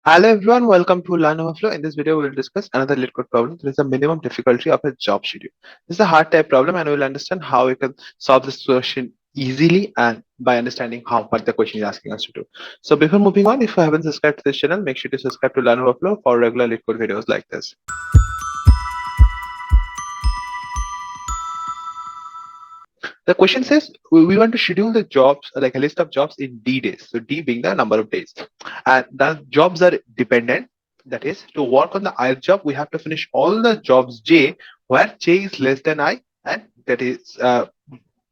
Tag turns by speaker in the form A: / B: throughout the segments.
A: Hello everyone, welcome to Learn Overflow. In this video, we will discuss another LeetCode problem. There is a minimum difficulty of a job schedule. This is a hard type problem, and we will understand how we can solve this question easily and by understanding how what the question is asking us to do. So before moving on, if you haven't subscribed to this channel, make sure to subscribe to Learn Overflow for regular LeetCode videos like this. The question says we want to schedule the jobs like a list of jobs in D days. So D being the number of days, and the jobs are dependent. That is, to work on the ith job, we have to finish all the jobs J where J is less than I, and that is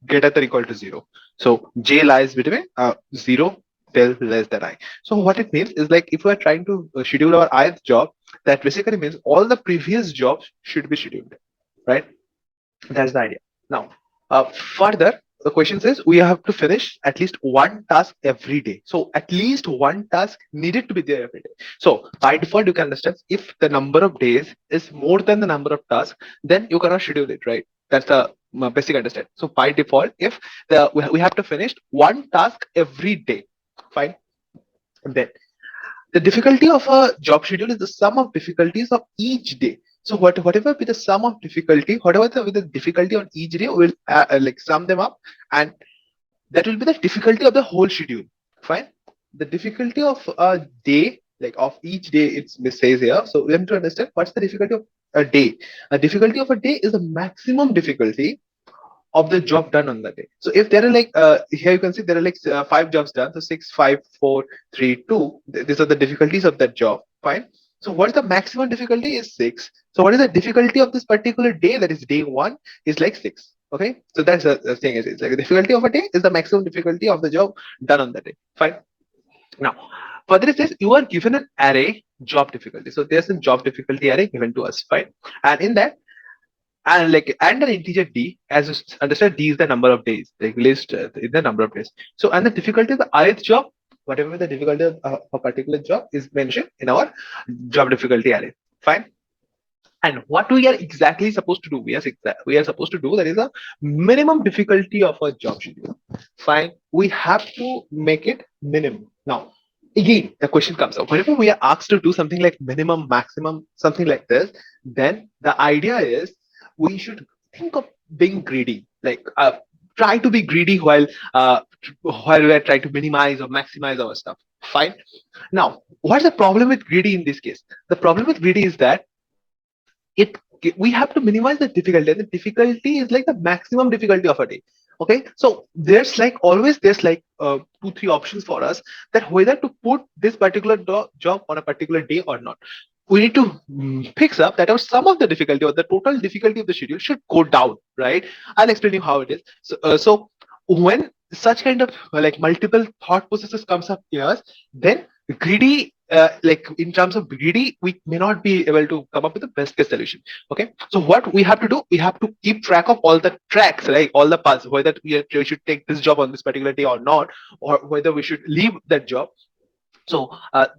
A: greater than or equal to 0. So J lies between 0 till less than I. So what it means is like if we are trying to schedule our ith job, that basically means all the previous jobs should be scheduled, right? That's the idea. Now, further, the question says we have to finish at least one task every day. So at least one task needed to be there every day. So by default, you can understand if the number of days is more than the number of tasks, then you cannot schedule it, right? That's the basic understand. So by default, if we have to finish one task every day, fine. Then the difficulty of a job schedule is the sum of difficulties of each day. So whatever be the sum of difficulty, whatever with the difficulty on each day, we'll like sum them up, and that will be the difficulty of the whole schedule. Fine. The difficulty of a day, like of each day, it says here. So we have to understand what's the difficulty of a day. A difficulty of a day is the maximum difficulty of the job done on that day. So if there are like here you can see there are like 5 jobs done. So 6, 5, 4, 3, 2. These are the difficulties of that job. Fine. So what is the maximum difficulty is 6. So what is the difficulty of this particular day? That is day 1 is like 6. Okay. So that's the thing. It's like the difficulty of a day is the maximum difficulty of the job done on that day. Fine. Now, further it says you are given an array job difficulty. So there's a job difficulty array given to us. Fine. And in that and like and an integer d, as you understand, d is the number of days, like list in the number of days. So and the difficulty of the ith job, whatever the difficulty of a particular job is mentioned in our job difficulty array. Fine. And what we are exactly supposed to do, we are supposed to do that is a minimum difficulty of a job schedule. Fine. We have to make it minimum. Now, again, the question comes up. Whenever we are asked to do something like minimum, maximum, something like this, then the idea is we should think of being greedy, like try to be greedy while we are trying to minimize or maximize our stuff. Fine. Now, what's the problem with greedy in this case? The problem with greedy is that it we have to minimize the difficulty, and the difficulty is like the maximum difficulty of a day. Okay, so there's like always there's like 2 3 options for us that whether to put this particular job on a particular day or not. We need to fix up that our sum of the difficulty or the total difficulty of the schedule should go down, right? I'll explain you how it is. So when such kind of like multiple thought processes comes up here, then greedy like in terms of greedy, we may not be able to come up with the best case solution. Okay, so what we have to do, we have to keep track of all the tracks, like all the paths, whether we should take this job on this particular day or not, or whether we should leave that job. So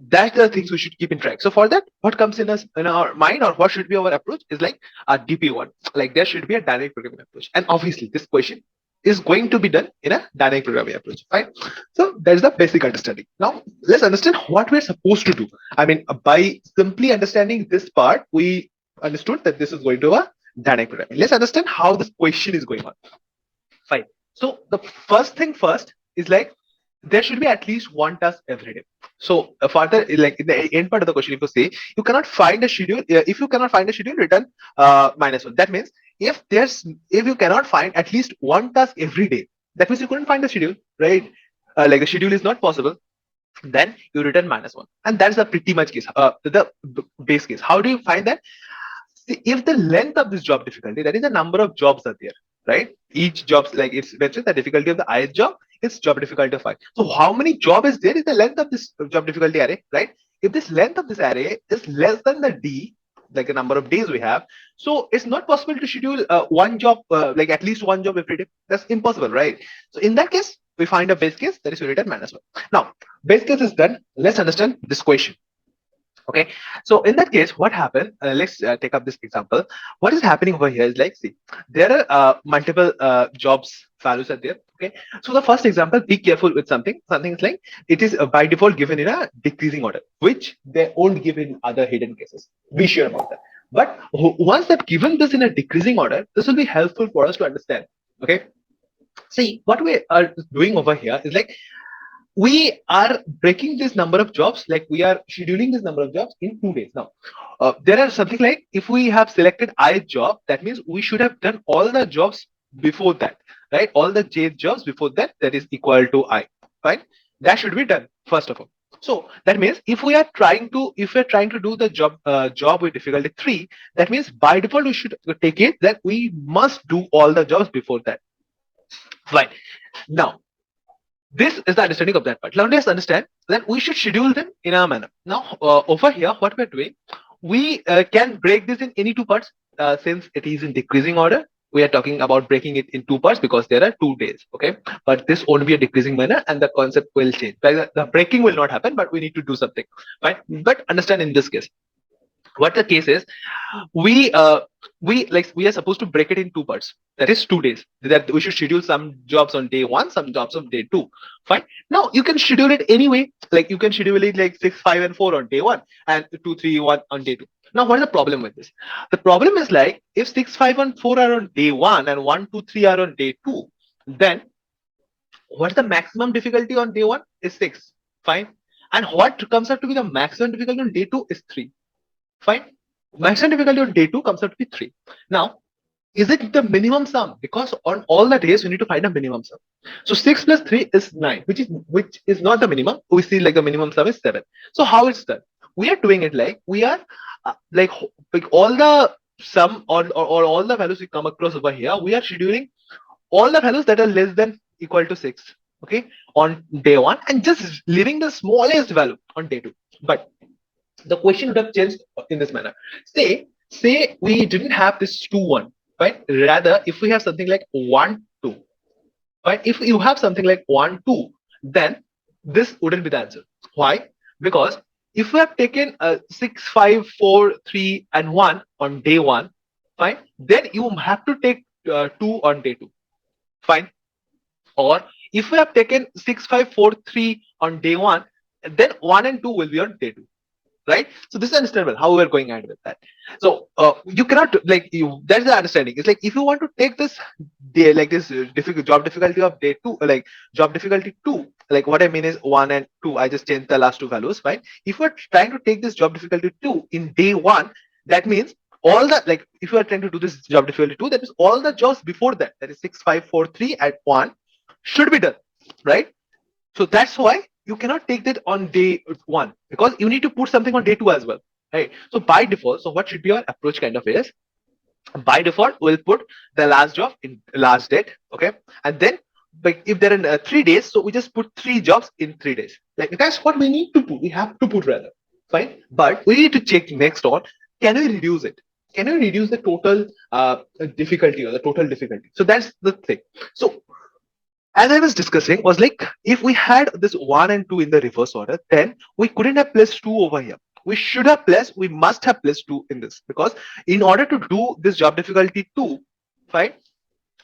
A: that's the things we should keep in track. So for that, what comes in our mind, or what should be our approach is like a DP1. Like there should be a dynamic programming approach, and obviously this question is going to be done in a dynamic programming approach. Fine. So that's the basic understanding. Now let's understand what we're supposed to do. I mean, by simply understanding this part, we understood that this is going to be a dynamic programming. Let's understand how this question is going on. Fine. So the first thing first is like there should be at least one task every day. So further, like in the end part of the question, if you say you cannot find a schedule, if you cannot find a schedule, return -1. That means if you cannot find at least one task every day, that means you couldn't find the schedule, right? Like the schedule is not possible. Then you return -1, and that's the pretty much case. The base case. How do you find that? See, if the length of this job difficulty, that is the number of jobs are there, right? Each jobs, like it's mentioned, the difficulty of the ith job is job difficulty of 5. So how many job is there is the length of this job difficulty array, right? If this length of this array is less than the d, like the number of days we have, so it's not possible to schedule one job, like at least one job every day. That's impossible, right? So in that case, we find a base case, that is we return -1. Now, base case is done. Let's understand this question. Okay, so in that case, what happened? Let's take up this example. What is happening over here is like, see, there are multiple jobs values are there. Okay, so the first example, be careful with something. Something is like it is by default given in a decreasing order, which they won't give in other hidden cases. Be sure about that. But once they've given this in a decreasing order, this will be helpful for us to understand. Okay, see what we are doing over here is like we are breaking this number of jobs, like we are scheduling this number of jobs in 2 days. Now there are something like if we have selected I job, that means we should have done all the jobs before that, right? All the j jobs before that, that is equal to I, right? That should be done first of all. So that means if we're trying to do the job with difficulty 3, that means by default we should take it that we must do all the jobs before that. Fine. Now this is the understanding of that part. Now let's understand that we should schedule them in a manner. Now over here, what we're doing, we can break this in any two parts. Since it is in decreasing order, we are talking about breaking it in two parts because there are 2 days. Okay, but this won't be a decreasing manner, and the concept will change. Like the breaking will not happen, but we need to do something, right? But understand in this case, what the case is, we are supposed to break it in two parts, that is 2 days, that we should schedule some jobs on day 1, some jobs on day 2. Fine. Now you can schedule it anyway, like you can schedule it like 6, 5 and 4 on day 1 and 2, 3, 1 on day 2. Now what is the problem with this? The problem is like if 6, 5 and 4 are on day 1 and 1, 2, 3 are on day 2, then what's the maximum difficulty on day 1 is 6. Fine. And what comes out to be the maximum difficulty on day 2 is 3. Fine. Maximum difficulty on day 2 comes out to be 3. Now, is it the minimum sum? Because on all the days we need to find a minimum sum. So 6 plus 3 is 9, which is not the minimum. We see like the minimum sum is 7. So how it's done? We are doing it like we are like all the sum or all the values we come across over here, we are scheduling all the values that are less than equal to 6. Okay, on day 1 and just leaving the smallest value on day 2. But the question would have changed in this manner. Say we didn't have this 2 1, right? Rather, if we have something like 1 2, right? If you have something like 1 2, then this wouldn't be the answer. Why? Because if we have taken 6 5 4 3 and 1 on day 1, fine, then you have to take 2 on day 2, fine. Or if we have taken 6 5 4 3 on day 1, then 1 and 2 will be on day 2, right? So this is understandable how we're going ahead with that. So you cannot like you. That's the understanding. It's like if you want to take this day like this difficult job difficulty of day 2, like job difficulty 2. Like what I mean is 1 and 2. I just changed the last two values, right? If we're trying to take this job difficulty 2 in day 1, that means all the like if you are trying to do this job difficulty 2, that is all the jobs before that, that is 6 5 4 3 at 1 should be done, right? So that's why you cannot take that on day 1 because you need to put something on day 2 as well, right? So by default, so what should be our approach kind of is, by default we'll put the last job in last date, okay? And then like if there are 3 days, so we just put 3 jobs in 3 days. Like that's what we need to put. We have to put rather, fine. But we need to check next on, can we reduce it? Can we reduce the total difficulty or the total difficulty? So that's the thing. So as I was discussing, was like if we had this 1 and 2 in the reverse order, then we couldn't have placed 2 over here. We must have placed 2 in this because in order to do this job difficulty 2, fine,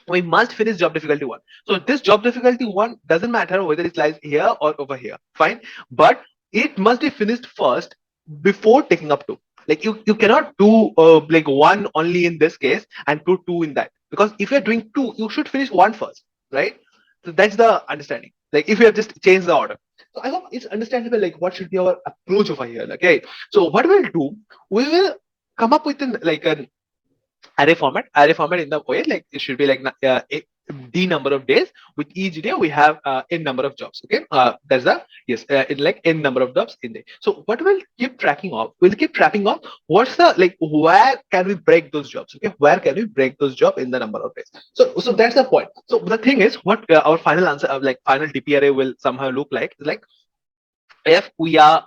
A: we must finish job difficulty 1. So this job difficulty 1 doesn't matter whether it lies here or over here, fine, but it must be finished first before taking up 2. Like you cannot do like 1 only in this case and put 2 in that, because if you're doing 2, you should finish 1 first, right? So that's the understanding. Like if you have just changed the order. So I hope it's understandable like what should be our approach over here. Okay. So what we'll do, we will come up with an array format in the way like it should be like d number of days. With each day we have n number of jobs. Okay, that's the yes in like n number of jobs in day. So what we'll keep tracking of what's the like where can we break those jobs. Okay, where can we break those jobs in the number of days. So that's the point. So the thing is what our final answer of like final DP array will somehow look like is like if we are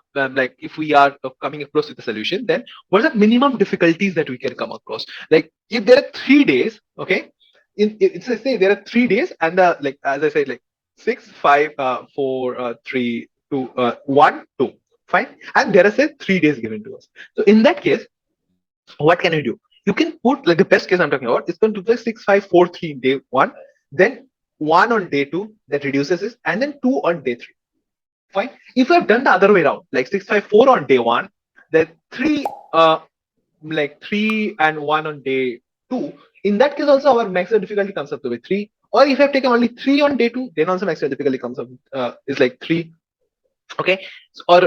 A: coming across with a solution, then what are the minimum difficulties that we can come across? Like if there are 3 days, okay, it's say there are 3 days and like as I said like 6 5 4 3 2 1 2, fine, and there is a 3 days given to us. So in that case, what can you do? You can put, like, the best case I'm talking about, it's going to be 6, 5, 4, 3 day one, then 1 on day 2 that reduces this, and then 2 on day 3. Fine. If you have done the other way around, like 6, 5, 4 on day one, then three, like 3 and 1 on day 2, in that case also our maximum difficulty comes up to be 3. Or if you have taken only 3 on day 2, then also maximum difficulty comes up is like 3. Okay. Or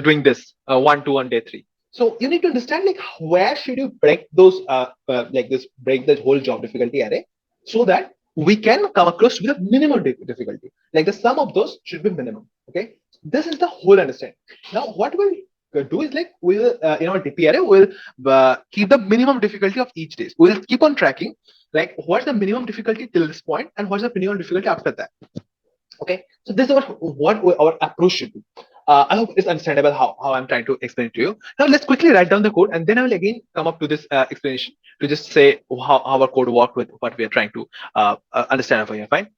A: doing this 1, 2 on day 3. So you need to understand, like, where should you break those like this, break the whole job difficulty array, so that we can come across with a minimum difficulty, like the sum of those should be minimum. Okay, this is the whole understanding. Now what we'll do is, like, we'll in our DP array we'll keep the minimum difficulty of each day. We'll keep on tracking, like, what's the minimum difficulty till this point and what's the minimum difficulty after that. Okay, so this is what our approach should be. I hope it's understandable how I'm trying to explain it to you. Now let's quickly write down the code, and then I will again come up to this explanation to just say how our code work with what we are trying to understand over here. Fine.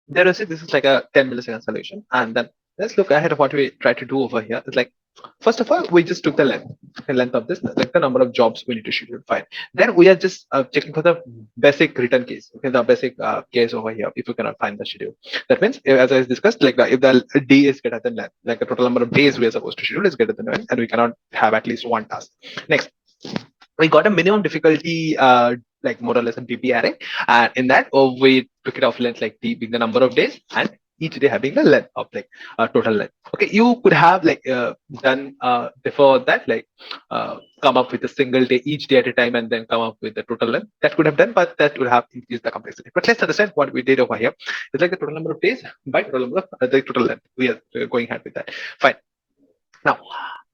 A: There is this is like a 10 millisecond solution, and then let's look ahead of what we try to do over here. It's like, first of all, we just took the length of this, like the number of jobs we need to schedule. Fine. Then we are just checking for the basic return case. Okay, the basic case over here. If you cannot find the schedule, that means, as I discussed, like, if the D is greater than length, like the total number of days we are supposed to schedule is greater than length, and we cannot have at least one task. Next, we got a minimum difficulty, like more or less a DP array, and in that, we took it of length, like D being the number of days, and each day having the length of, like, total length. Okay, you could have, like, done before that, like, come up with a single day each day at a time, and then come up with the total length. That could have done, but that would have increased the complexity. But let's understand what we did over here. It's like the total number of days by total number of the total length. We are going ahead with that. Fine. Now,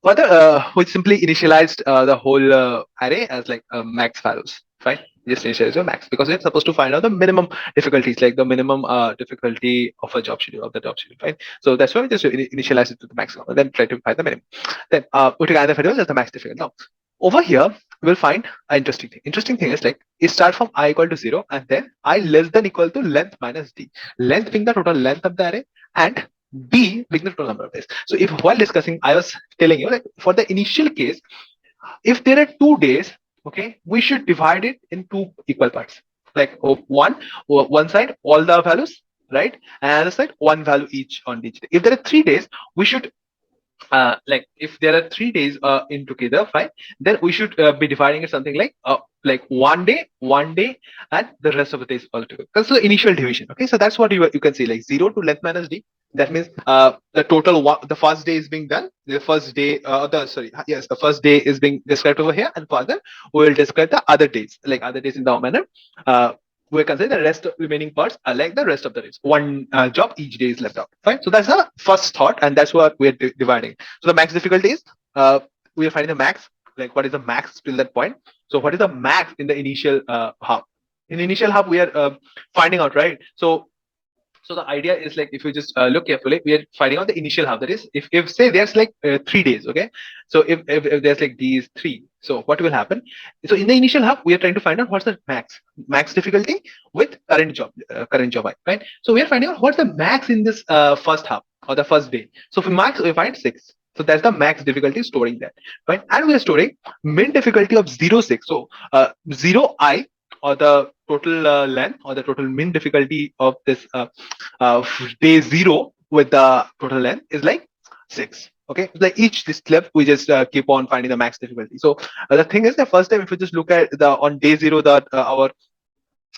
A: further, we simply initialized the whole array as, like, max values. Fine, just initialize your max, because we're supposed to find out the minimum difficulties, like the minimum difficulty of a job schedule, of the job schedule. Fine, so that's why we just initialize it to the maximum, and then try to find the minimum. Then we took another variable as the max difficulty. Now over here we'll find an interesting thing. Interesting thing is, like, it start from I equal to 0, and then I less than equal to length minus D. Length being the total length of the array, and B being the total number of days. So if while discussing, I was telling you, like, for the initial case, if there are 2 days, okay, we should divide it in two equal parts. Like, one side all the values, right, and other side one value each on each day. If there are 3 days, we should like, if there are 3 days in together, fine, then we should be dividing it something like 1 day, and the rest of the days all together. That's the initial division. Okay, so that's what you can see, like 0 to length minus D. That means the total the first day is being done. The first day, the first day is being described over here, and further we will describe the other days, like other days in the manner. We consider the rest of remaining parts are like the rest of the days. One job each day is left out. Fine. So that's the first thought, and that's what we're dividing. So the max difficulty is we are finding the max. Like, what is the max till that point? So what is the max in the initial hub? In the initial hub, we are finding out, right? So the idea is, like, if you just look carefully, we are finding out the initial hub. That is, if say there's like 3 days, okay. So if there's like these 3, so what will happen? So in the initial hub, we are trying to find out what's the max difficulty with current job, right? So we are finding out what's the max in this first hub or the first day. So for max, we find 6. So that's the max difficulty storing that, right? And we are storing min difficulty of 0, 6. So 0i, or the total length, or the total min difficulty of this day 0 with the total length is like 6. Okay, like each this step we just keep on finding the max difficulty. So the thing is, the first time, if you just look at the on day 0, that our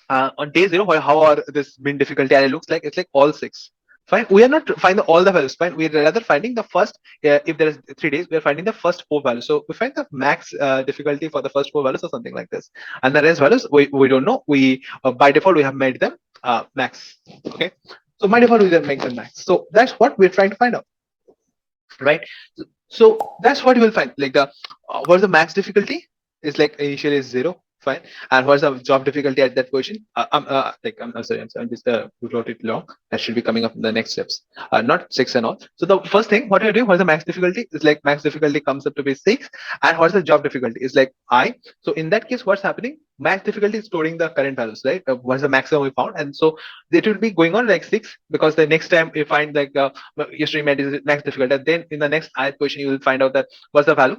A: On day zero, how are this min difficulty array looks like? It's like all six. Fine. We are not finding all the values. Fine. We're rather finding the first. If there is 3 days, we are finding the first four values. So we find the max difficulty for the first four values or something like this. And the rest values we don't know. We by default we have made them max. Okay. So by default we then make them max. So that's what we're trying to find out, right? So that's what you will find. Like the what's the max difficulty? Is like initially is zero. Fine. And what's the job difficulty at that position? I'm sorry, I'm just wrote it long. That should be coming up in the next steps. Not six and all. So the first thing, what are you doing? What's the max difficulty? It's like max difficulty comes up to be six. And what's the job difficulty? Is like I. So in that case, what's happening? Max difficulty is storing the current values, right? What's the maximum we found? And so it will be going on like six, because the next time you find like yesterday made is max difficulty. And then in the next question, you will find out that what's the value.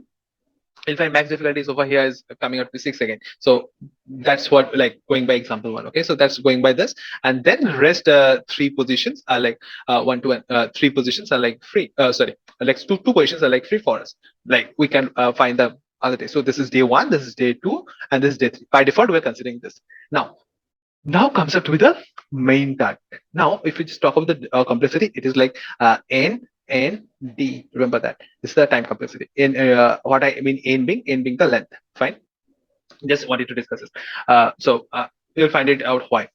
A: You'll find max difficulties over here is coming up to six again. So that's what, like, going by example one. Okay, so that's going by this, and then rest three positions are like one, two, and three positions are like free. Sorry, like two positions are like free for us. Like we can find the other day. So this is day one, this is day two, and this is day three. By default, we're considering this. Now comes up with the main target. Now, if we just talk about the complexity, it is like N D. Remember that this is the time complexity. In what I mean, N being the length. Fine. Just wanted to discuss this. You'll find it out why.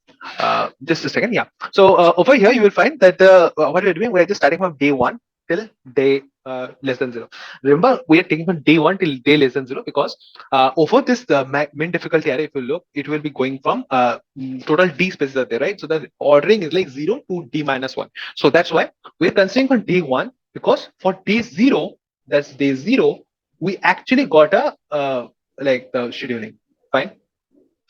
A: Just a second. Yeah. So over here you will find that what we're doing, we're just starting from day one till day less than zero. Remember, we are taking from day one till day less than zero, because over this min difficulty array, if you look, it will be going from total d spaces are there, right? So the ordering is like 0 to d minus 1. So that's why we're considering for day one, because for day zero, that's day zero, we actually got a like the scheduling. Fine.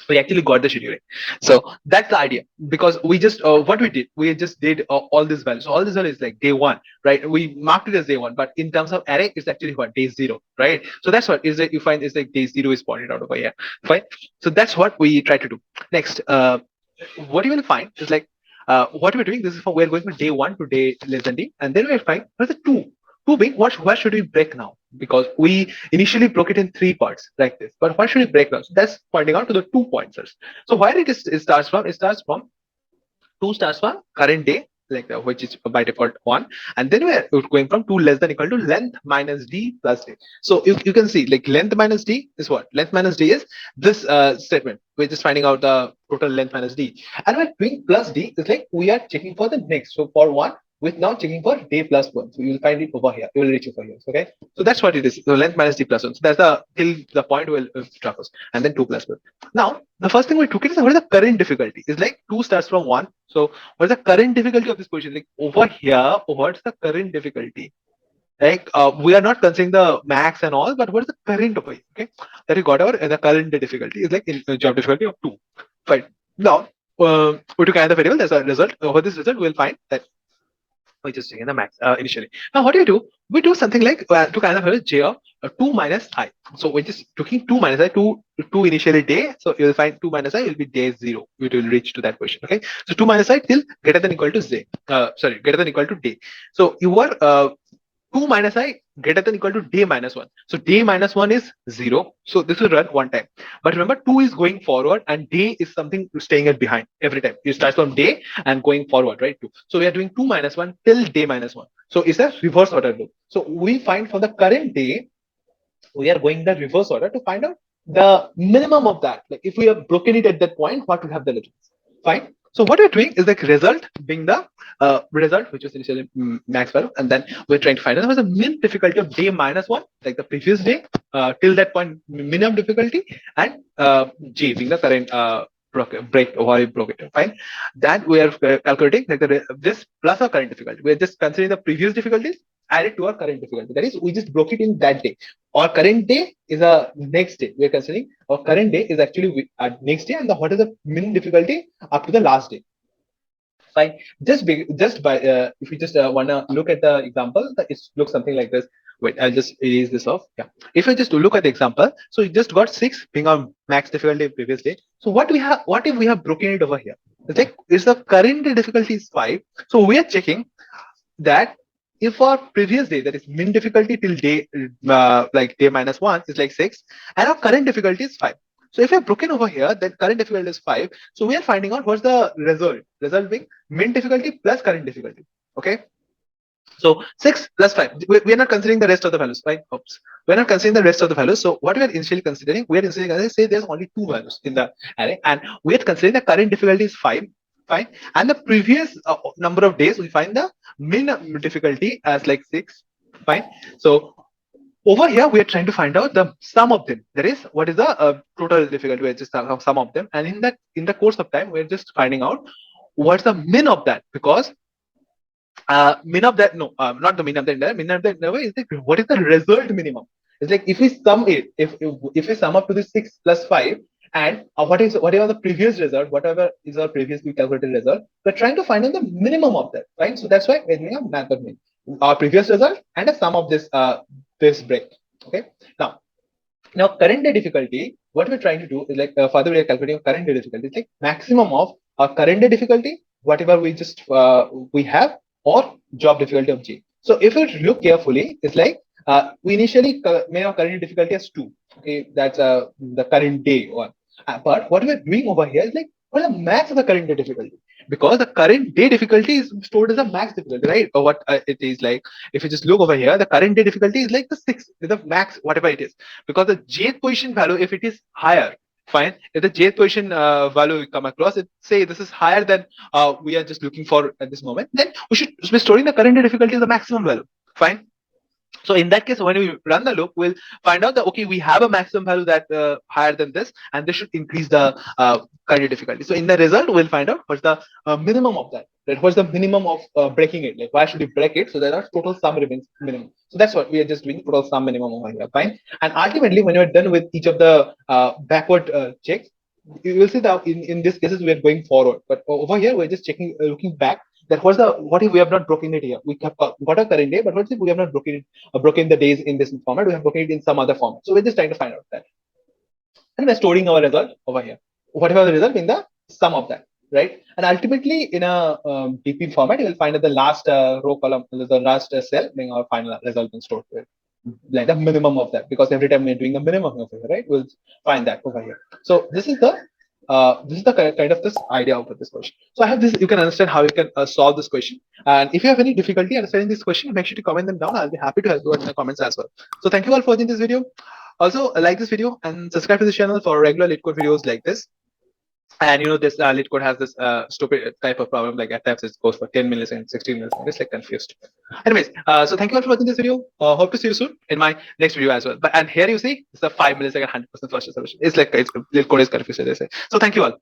A: We actually got the scheduling. So that's the idea, because we just what we just did all these values. So all these values is like day one, right? We marked it as day one, but in terms of array, it's actually what, day zero, right? So that's what is that you find is like day zero is pointed out over here. Fine. So that's what we try to do. Next, what you will find is like what we're doing. This is for, we're going from day one to day less than d, and then we'll find what's the two being what should we break now, because we initially broke it in three parts like this, but why should we break now? So that's pointing out to the 2 pointers. So where it starts from, two starts from current day, like which is by default one, and then we're going from 2 less than equal to length minus d plus d. So you can see like length minus d is what, length minus d is this statement. We're just finding out the total length minus d, and we're doing plus d is like we are checking for the next. So for one, with now checking for day plus one. So you will find it over here. You will reach over here. Okay. So that's what it is. So length minus d plus one. So that's the till the point will traverse, and then 2 plus 1. Now the first thing we took it is what is the current difficulty? Is like 2 starts from 1. So what is the current difficulty of this position? Like over here, what's the current difficulty? Like we are not considering the max and all, but what is the current over here? Okay, that we got our the current difficulty is like in job difficulty of 2. Fine. Now we took another variable. That's a result. Over this result, we'll find that we just taking the max initially. Now what do? We do something like to kind of have j of 2 minus I. So we're just taking 2 minus I, 2 initially day. So you'll find 2 minus I will be day 0. It will reach to that position. Okay. So 2 minus I till greater than equal to z. Greater than equal to day. So you are 2 minus I greater than equal to day minus 1. So day minus 1 is 0. So this will run one time. But remember, 2 is going forward and day is something staying at behind every time. You start from day and going forward, right? 2. So we are doing 2 minus 1 till day minus 1. So it's a reverse order loop. So we find for the current day, we are going the reverse order to find out the minimum of that. Like if we have broken it at that point, what will have the limits? Fine. So what we're doing is like result being the result, which was initially max value, and then we're trying to find out what was the min difficulty of day minus 1, like the previous day, till that point minimum difficulty, and G being the current break or I broke it. Fine. That we are calculating like this plus our current difficulty. We're just considering the previous difficulties added to our current difficulty. That is, we just broke it in that day. Our current day is a next day. We're considering our current day is actually next day, and what is the min difficulty up to the last day. Fine. Just by if you just wanna look at the example, it looks something like this. Wait, I'll just erase this off. Yeah. If you just look at the example, so you just got 6 being our max difficulty previous day. So what if we have broken it over here? It's like, is the current difficulty is 5. So we are checking that if our previous day, that is min difficulty till day like day minus 1 is like 6, and our current difficulty is 5. So if we have broken over here, then current difficulty is 5. So we are finding out what's the result. Result being min difficulty plus current difficulty. Okay. So 6 plus 5. We are not considering the rest of the values, right? Oops. We're not considering the rest of the values. So what we are initially considering, we are initially considering, say there's only 2 values in the array, and we are considering the current difficulty is 5. Fine. And the previous number of days, we find the min difficulty as like 6. Fine. So over here, we are trying to find out the sum of them. That is, what is the total difficulty? We're just sum of them, and in the course of time, we're just finding out what's the min of that, because min of that, no, not the min of the entire. Min of the entire is like what is the result minimum? It's like if we sum it, if we sum up to the 6 plus 5, and whatever the previous result, whatever is our previously calculated result, we're trying to find out the minimum of that, right? So that's why we're doing a method min, our previous result and a sum of this break. Okay. Now current day difficulty, what we're trying to do is like further we are calculating current day difficulty. It's like maximum of our current day difficulty, whatever we just we have, or job difficulty of J. So if you look carefully, it's like we initially made our current difficulty as 2. Okay, that's the current day one. But what we're doing over here is like what is the max of the current day difficulty? Because the current day difficulty is stored as a max difficulty, right? Or what it is like. If you just look over here, the current day difficulty is like the 6, the max, whatever it is. Because the jth position value, if it is higher, fine. If the jth position value we come across, it say this is higher than we are just looking for at this moment, then we should be storing the current day difficulty as the maximum value. Fine. So in that case, when we run the loop, we'll find out that, okay, we have a maximum value that higher than this, and this should increase the current difficulty. So in the result, we'll find out what's the minimum of that. Right? What's the minimum of breaking it? Like, why should we break it so that our total sum remains minimum? So that's what we are just doing, total sum minimum over here. Fine. And ultimately, when you're done with each of the backward checks, you will see that in these cases we are going forward. But over here, we're just checking, looking back, that what if we have not broken it here? We have got a current day, but what if we have not broken the days in this format? We have broken it in some other format. So we're just trying to find out that, and we're storing our result over here. Whatever the result in the sum of that, right? And ultimately, in a DP format, you will find that the last row column, the last cell, being our final result and stored there, like the minimum of that, because every time we're doing a minimum over here, right? We'll find that over here. So this is the kind of this idea of this question. So I have this, you can understand how you can solve this question. And if you have any difficulty understanding this question, make sure to comment them down. I'll be happy to help you in the comments as well. So thank you all for watching this video. Also, like this video and subscribe to the channel for regular LeetCode videos like this. And this LeetCode has this stupid type of problem, like at times it goes for 10 milliseconds, 16 milliseconds. It's like confused. Anyways, so thank you all for watching this video. Hope to see you soon in my next video as well. And here you see it's a 5 millisecond 100% faster solution. It's like LeetCode is confused, as they say. So thank you all.